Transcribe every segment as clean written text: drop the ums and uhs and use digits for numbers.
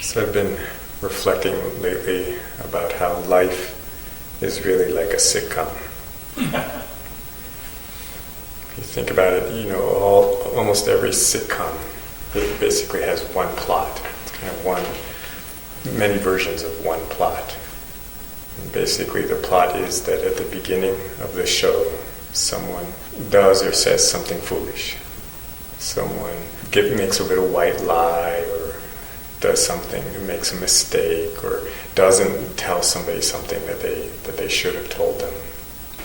So I've been reflecting lately about how life is really like a sitcom. If you think about it, almost every sitcom, it basically has one plot. It's kind of many versions of one plot. And basically the plot is that at the beginning of the show, someone does or says something foolish. Someone makes a little white lie, or does something, makes a mistake, or doesn't tell somebody something that they should have told them.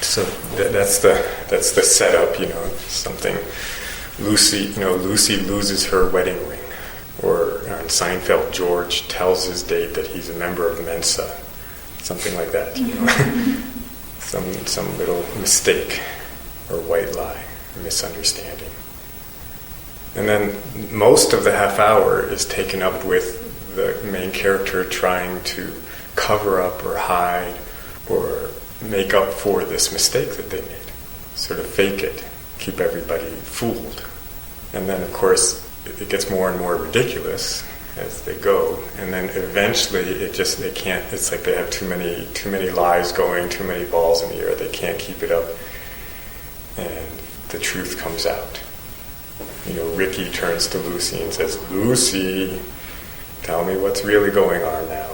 So that's the setup. Something. Lucy loses her wedding ring, or on Seinfeld, George tells his date that he's a member of Mensa, something like that. some little mistake, or white lie, or misunderstanding. And then most of the half hour is taken up with the main character trying to cover up or hide or make up for this mistake that they made. Sort of fake it, keep everybody fooled. And then, of course, it gets more and more ridiculous as they go. And then eventually they can't, it's like they have too many lies going, too many balls in the air. They can't keep it up. And the truth comes out. Ricky turns to Lucy and says, "Lucy, tell me what's really going on now."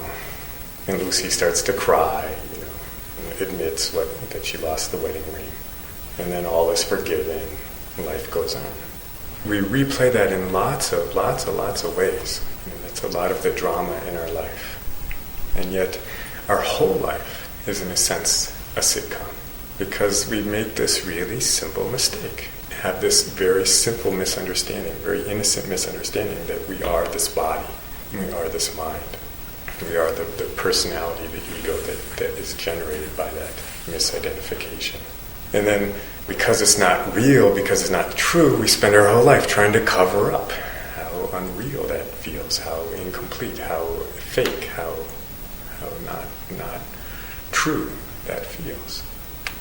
And Lucy starts to cry, and admits that she lost the wedding ring. And then all is forgiven, and life goes on. We replay that in lots of ways. That's a lot of the drama in our life. And yet, our whole life is, in a sense, a sitcom. Because we make this really simple mistake. Have this very simple misunderstanding, very innocent misunderstanding that we are this body, we are this mind, we are the personality, the ego that is generated by that misidentification. And then, because it's not real, because it's not true, we spend our whole life trying to cover up how unreal that feels, how incomplete, how fake, how not true that feels.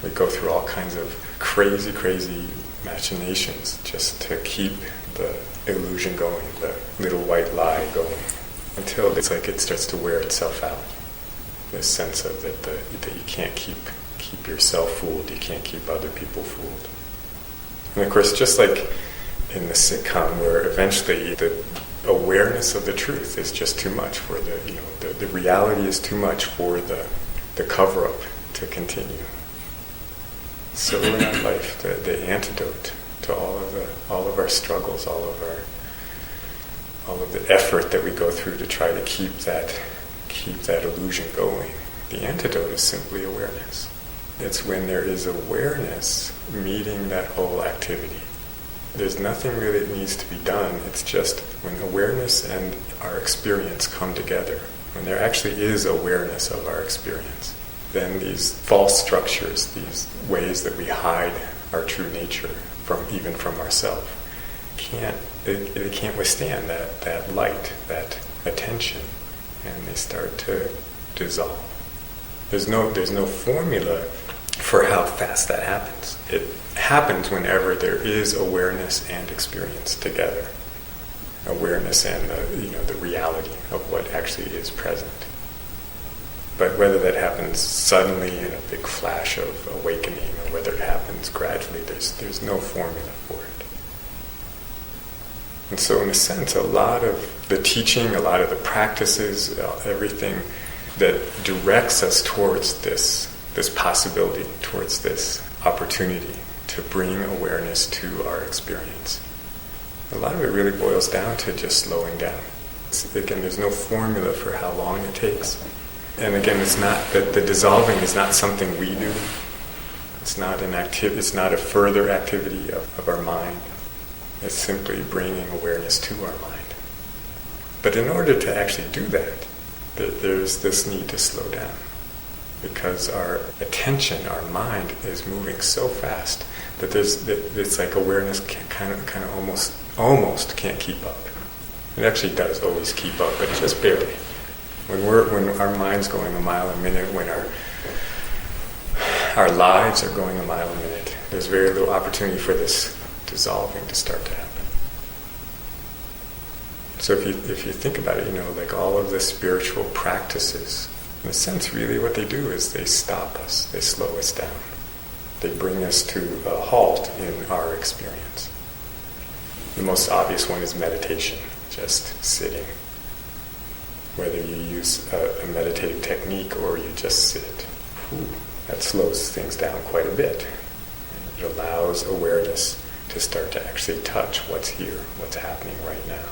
We go through all kinds of crazy machinations just to keep the illusion going, the little white lie going, until it's like it starts to wear itself out. This sense of that you can't keep yourself fooled, you can't keep other people fooled. And of course, just like in the sitcom, where eventually the awareness of the truth is just too much for the reality is too much for the cover-up to continue. So in our life, the antidote to all of our struggles, all of the effort that we go through to try to keep that illusion going, the antidote is simply awareness. It's when there is awareness meeting that whole activity. There's nothing really that needs to be done. It's just when awareness and our experience come together, when there actually is awareness of our experience, then these false structures, these ways that we hide our true nature even from ourselves, they can't withstand that light, that attention, and they start to dissolve. There's no formula for how fast that happens. It happens whenever there is awareness and experience together. Awareness and the reality of what actually is present. But whether that happens suddenly in a big flash of awakening, or whether it happens gradually, there's no formula for it. And so in a sense, a lot of the teaching, a lot of the practices, everything that directs us towards this possibility, towards this opportunity to bring awareness to our experience, a lot of it really boils down to just slowing down. Again, there's no formula for how long it takes. And again, it's not that the dissolving is not something we do. It's not it's not a further activity of our mind. It's simply bringing awareness to our mind. But in order to actually do that, there's this need to slow down, because our attention, our mind, is moving so fast that it's like awareness kind of almost can't keep up. It actually does always keep up, but just barely. When our mind's going a mile a minute, when our lives are going a mile a minute, there's very little opportunity for this dissolving to start to happen. So if you think about it, like all of the spiritual practices, in a sense, really what they do is they stop us, they slow us down. They bring us to a halt in our experience. The most obvious one is meditation, just sitting. Whether you use a meditative technique or you just sit, that slows things down quite a bit. It allows awareness to start to actually touch what's here, what's happening right now.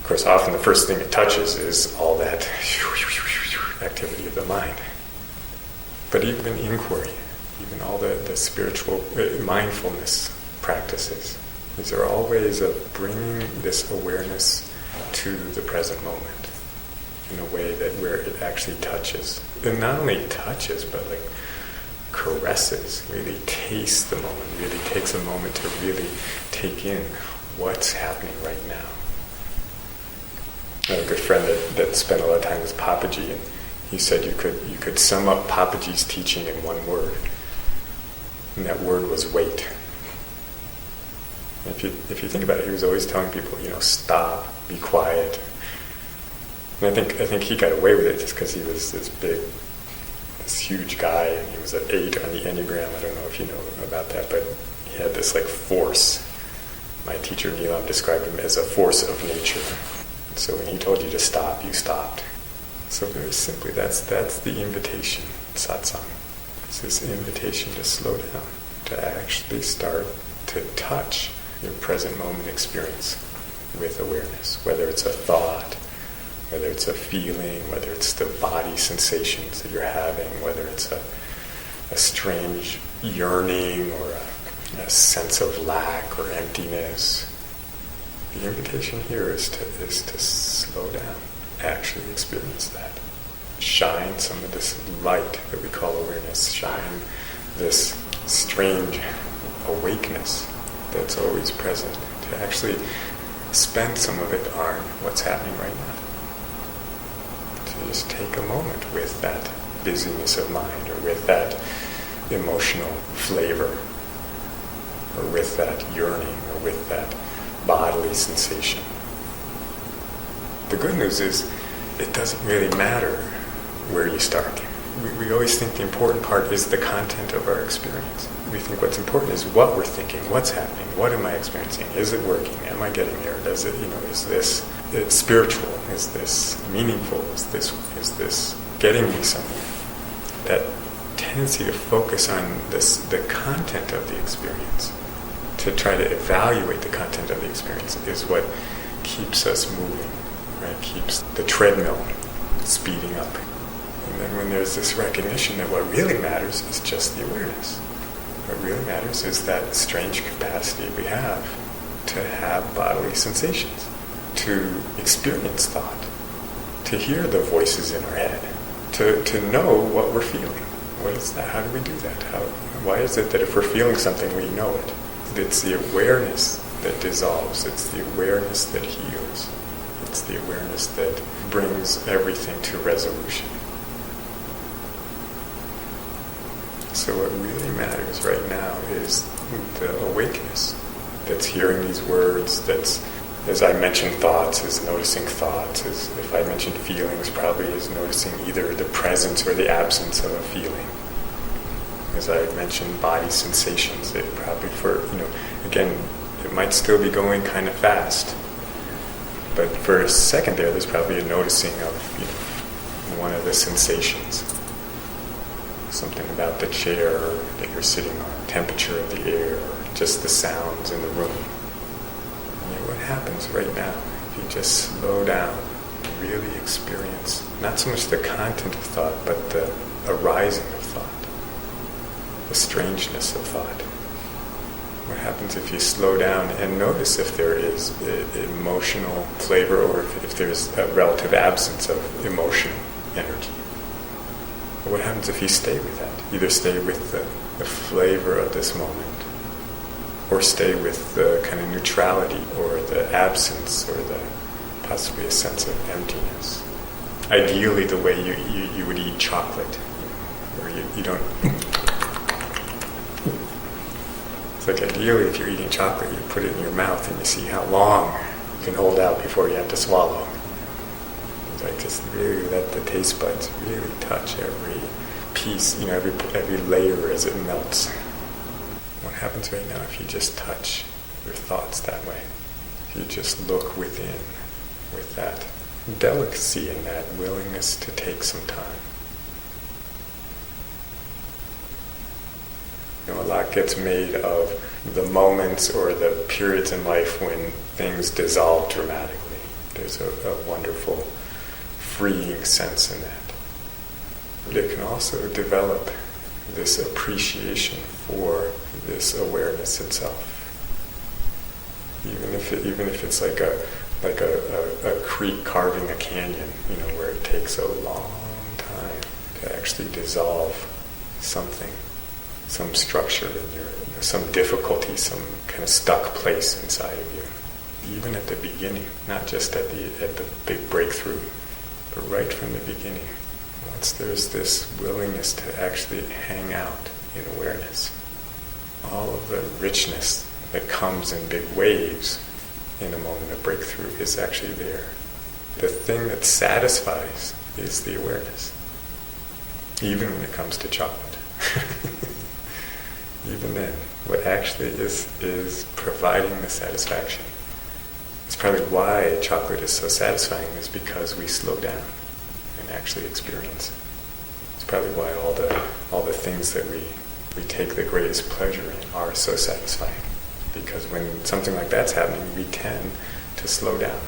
Of course, often the first thing it touches is all that activity of the mind. But even inquiry, even all the spiritual mindfulness practices, these are all ways of bringing this awareness to the present moment in a way that where it actually touches. And not only touches, but like caresses, really tastes the moment, really takes a moment to really take in what's happening right now. I have a good friend that spent a lot of time with Papaji, and he said you could sum up Papaji's teaching in one word, and that word was wait. If you think about it, he was always telling people, stop, be quiet. And I think he got away with it just because he was this huge guy, and he was an 8 on the Enneagram. I don't know if you know about that, but he had this like force. My teacher Nirmala described him as a force of nature. And so when he told you to stop, you stopped. So very simply, that's the invitation, satsang. It's this invitation to slow down, to actually start to touch your present moment experience with awareness, whether it's a thought, whether it's a feeling, whether it's the body sensations that you're having, whether it's a strange yearning or a sense of lack or emptiness. The invitation here is to slow down, actually experience that. Shine some of this light that we call awareness, shine this strange awakeness that's always present, to actually spend some of it on what's happening right now. To just take a moment with that busyness of mind, or with that emotional flavor, or with that yearning, or with that bodily sensation. The good news is it doesn't really matter where you start. We always think the important part is the content of our experience. We think what's important is what we're thinking, what's happening, what am I experiencing, is it working, am I getting there, does it, is this spiritual, is this meaningful, is this getting me somewhere? That tendency to focus on the content of the experience, to try to evaluate the content of the experience, is what keeps us moving, right? Keeps the treadmill speeding up. And then when there's this recognition that what really matters is just the awareness. What really matters is that strange capacity we have to have bodily sensations, to experience thought, to hear the voices in our head, to know what we're feeling. What is that? How do we do that? Why is it that if we're feeling something, we know it? It's the awareness that dissolves. It's the awareness that heals. It's the awareness that brings everything to resolution. So what really matters right now is the awakeness that's hearing these words, that's, as I mentioned thoughts, is noticing thoughts, as if I mentioned feelings, probably is noticing either the presence or the absence of a feeling. As I mentioned body sensations, it probably again, it might still be going kind of fast, but for a second there's probably a noticing of one of the sensations. Something about the chair that you're sitting on, temperature of the air, or just the sounds in the room. And what happens right now if you just slow down and really experience not so much the content of thought, but the arising of thought, the strangeness of thought. What happens if you slow down and notice if there is emotional flavor, or if there's a relative absence of emotional energy? What happens if you stay with that? Either stay with the flavor of this moment, or stay with the kind of neutrality, or the absence, or possibly a sense of emptiness. Ideally, the way you would eat chocolate, where you don't... It's like ideally, if you're eating chocolate, you put it in your mouth and you see how long You can hold out before you have to swallow. It's like just really let the taste buds really touch every piece, every layer as it melts. What happens right now if you just touch your thoughts that way? If you just look within with that delicacy and that willingness to take some time. A lot gets made of the moments or the periods in life when things dissolve dramatically. There's a wonderful freeing sense in that. It can also develop this appreciation for this awareness itself. Even if it's like a creek carving a canyon, where it takes a long time to actually dissolve something, some structure in your, some difficulty, some kind of stuck place inside of you. Even at the beginning, not just at the big breakthrough, but right from the beginning. Once there's this willingness to actually hang out in awareness, all of the richness that comes in big waves in a moment of breakthrough is actually there. The thing that satisfies is the awareness, even when it comes to chocolate. Even then, what actually is providing the satisfaction. It's probably why chocolate is so satisfying, is because we slow down and actually experience. It's probably why all the things that we take the greatest pleasure in are so satisfying. Because when something like that's happening, we tend to slow down.